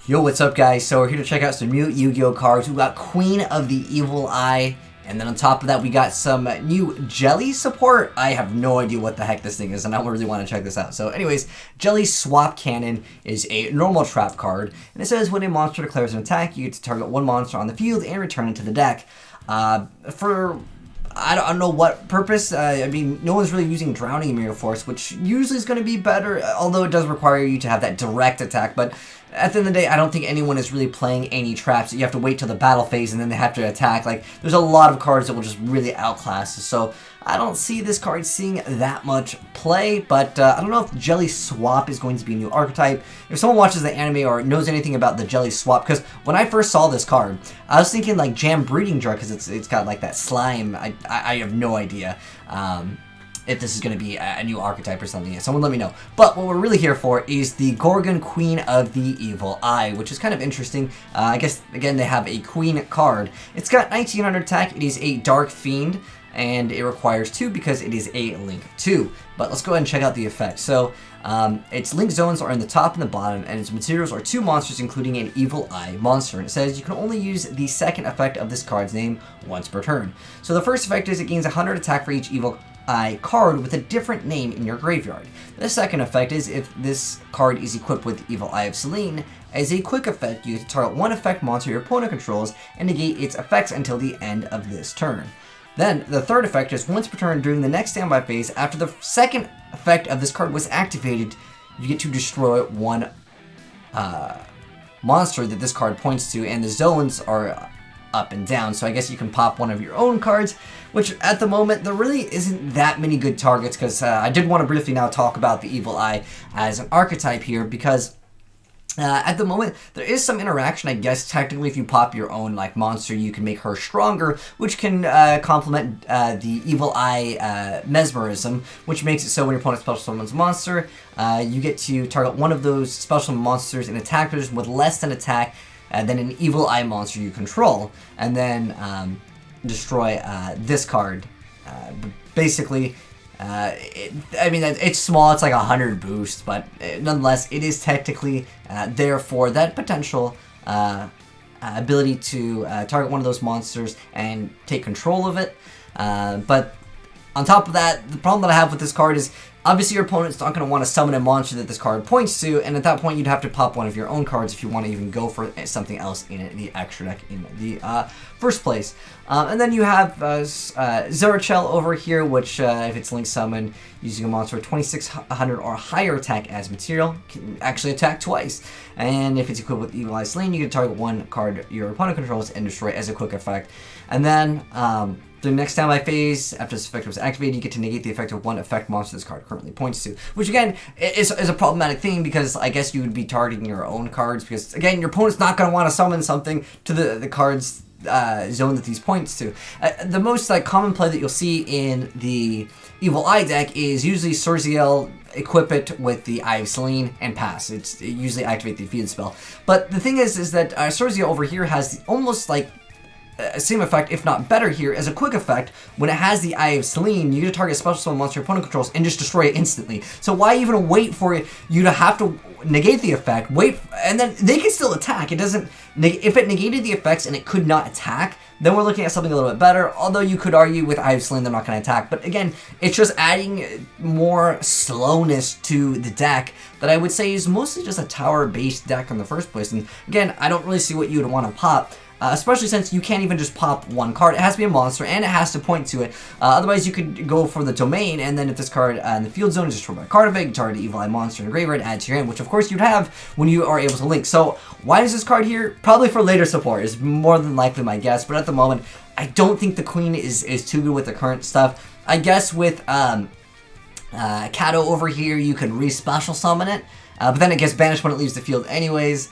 Yo, what's up guys? So we're here to check out some new Yu-Gi-Oh cards. We got Queen of the Evil Eye, and then on top of that we got some new Jelly support. I have no idea what the heck this thing is, and I really want to check this out. So anyways, Jelly Swap Cannon is a normal trap card, and it says when a monster declares an attack, you get to target one monster on the field and return it to the deck. I don't know what purpose. I mean, no one's really using Drowning Mirror Force, which usually is going to be better, although it does require you to have that direct attack. But at the end of the day, I don't think anyone is really playing any traps. You have to wait till the battle phase and then they have to attack. Like, there's a lot of cards that will just really outclass. So I don't see this card seeing that much play, but I don't know if Jelly Swap is going to be a new archetype. If someone watches the anime or knows anything about the Jelly Swap, because when I first saw this card, I was thinking like Jam Breeding Jar, because it's got like that slime. I have no idea if this is going to be a new archetype or something. Someone let me know. But what we're really here for is the Gorgon Queen of the Evil Eye, which is kind of interesting. I guess, again, they have a Queen card. It's got 1900 attack. It is a Dark Fiend, and it requires 2 because it is a Link 2. But let's go ahead and check out the effect. So, its Link zones are in the top and the bottom, and its materials are 2 monsters, including an Evil Eye monster. And it says you can only use the second effect of this card's name once per turn. So the first effect is it gains 100 attack for each Evil Eye card with a different name in your graveyard. The second effect is if this card is equipped with Evil Eye of Selene, as a quick effect, you get to target one effect monster your opponent controls and negate its effects until the end of this turn. Then, the third effect is once per turn during the next standby phase, after the second effect of this card was activated, you get to destroy one monster that this card points to, and the zones are up and down, so I guess you can pop one of your own cards, which at the moment there really isn't that many good targets, because I did want to briefly now talk about the Evil Eye as an archetype here, because at the moment, there is some interaction, I guess. Technically, if you pop your own like monster, you can make her stronger, which can complement the Evil Eye Mesmerism, which makes it so when your opponent special summons a monster, you get to target one of those special monsters in attack position with less than attack than an Evil Eye monster you control, and then destroy this card. Basically, I mean, it's small, it's like 100 boost, but nonetheless, it is technically there for that potential ability to target one of those monsters and take control of it. But on top of that, the problem that I have with this card is obviously your opponent's not going to want to summon a monster that this card points to, and at that point you'd have to pop one of your own cards if you want to even go for something else in the extra deck in the first place. And then you have J.E.L.L.Y over here, which if it's link summon using a monster with 2600 or higher attack as material, can actually attack twice. And if it's equipped with Evil Eye Selene, you can target one card your opponent controls and destroy it as a quick effect. And then the next standby phase, after this effect was activated, you get to negate the effect of one effect monster this card currently points to. Which again, is a problematic thing, because I guess you would be targeting your own cards, because again, your opponent's not going to want to summon something to the card's zone that these points to. The most common play that you'll see in the Evil Eye deck is usually Surziel, equip it with the Eye of Selene, and pass. It usually activate the field spell. But the thing is that Surziel over here has almost like same effect, if not better here, as a quick effect. When it has the Eye of Selene, you get to target special summon monster your opponent controls and just destroy it instantly. So why even wait for you to have to negate the effect, and then they can still attack. It doesn't, if it negated the effects and it could not attack, then we're looking at something a little bit better, although you could argue with Eye of Selene they're not going to attack. But again, it's just adding more slowness to the deck that I would say is mostly just a tower-based deck in the first place. And again, I don't really see what you would want to pop. Especially since you can't even just pop one card. It has to be a monster, and it has to point to it. Otherwise, you could go for the domain, and then if this card in the field zone is destroyed by a card effect, you target the Evil Eye monster in the graveyard, add to your hand, which of course you'd have when you are able to link. So why is this card here? Probably for later support is more than likely my guess. But at the moment, I don't think the Queen is too good with the current stuff. I guess with Kato over here, you could re-special summon it, but then it gets banished when it leaves the field anyways.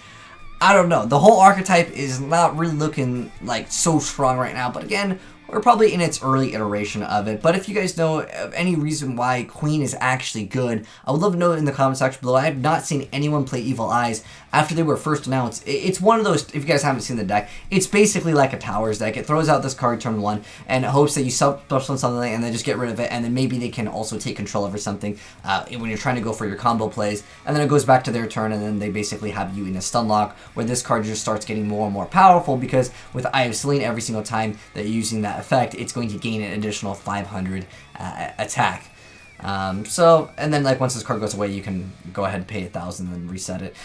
I don't know. The whole archetype is not really looking like so strong right now, but again, we're probably in its early iteration of it. But if you guys know of any reason why Queen is actually good, I would love to know in the comment section below. I have not seen anyone play Evil Eyes after they were first announced, it's one of those, if you guys haven't seen the deck, it's basically like a Towers deck. It throws out this card turn 1 and it hopes that you special something and then just get rid of it, and then maybe they can also take control over something when you're trying to go for your combo plays, and then it goes back to their turn, and then they basically have you in a stun lock where this card just starts getting more and more powerful, because with Eye of Selene, every single time that you're using that effect, it's going to gain an additional 500 attack. And then like once this card goes away, you can go ahead and pay 1,000 and reset it.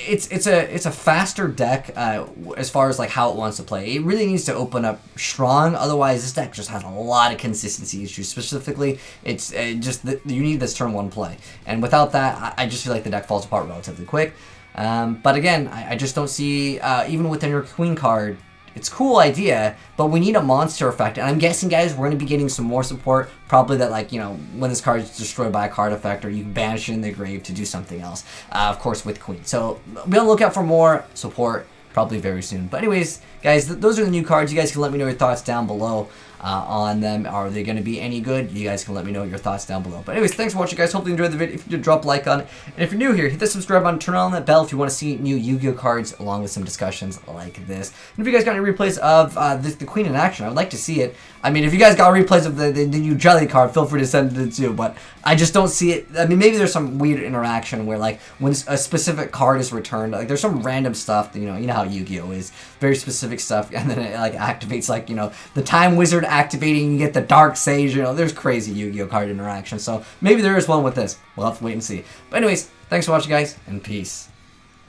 It's a faster deck as far as like how it wants to play. It really needs to open up strong. Otherwise, this deck just has a lot of consistency issues. Specifically, it's just that you need this turn 1 play, and without that, I just feel like the deck falls apart relatively quick. But again, I just don't see even within your Queen card. It's a cool idea, but we need a monster effect, and I'm guessing, guys, we're going to be getting some more support, probably that, like, you know, when this card is destroyed by a card effect, or you can banish it in the grave to do something else, of course, with Queen. So, be on the lookout for more support, probably very soon. But anyways, guys, those are the new cards. You guys can let me know your thoughts down below on them. Are they going to be any good? You guys can let me know your thoughts down below. But anyways, thanks for watching, guys. Hopefully you enjoyed the video. If you did, drop a like on it. And if you're new here, hit the subscribe button, turn on that bell if you want to see new Yu-Gi-Oh cards along with some discussions like this. And if you guys got any replays of the Queen in action, I would like to see it. I mean, if you guys got replays of the new J.E.L.L.Y card, feel free to send it too. But I just don't see it. I mean, maybe there's some weird interaction where, like, when a specific card is returned, like, there's some random stuff that, you know how Yu-Gi-Oh is. Very specific stuff, and then it, like, activates, like, you know, the Time Wizard activating, you get the Dark Sage, you know, there's crazy Yu-Gi-Oh card interaction. So maybe there is one with this. We'll have to wait and see. But anyways, thanks for watching, guys, and peace.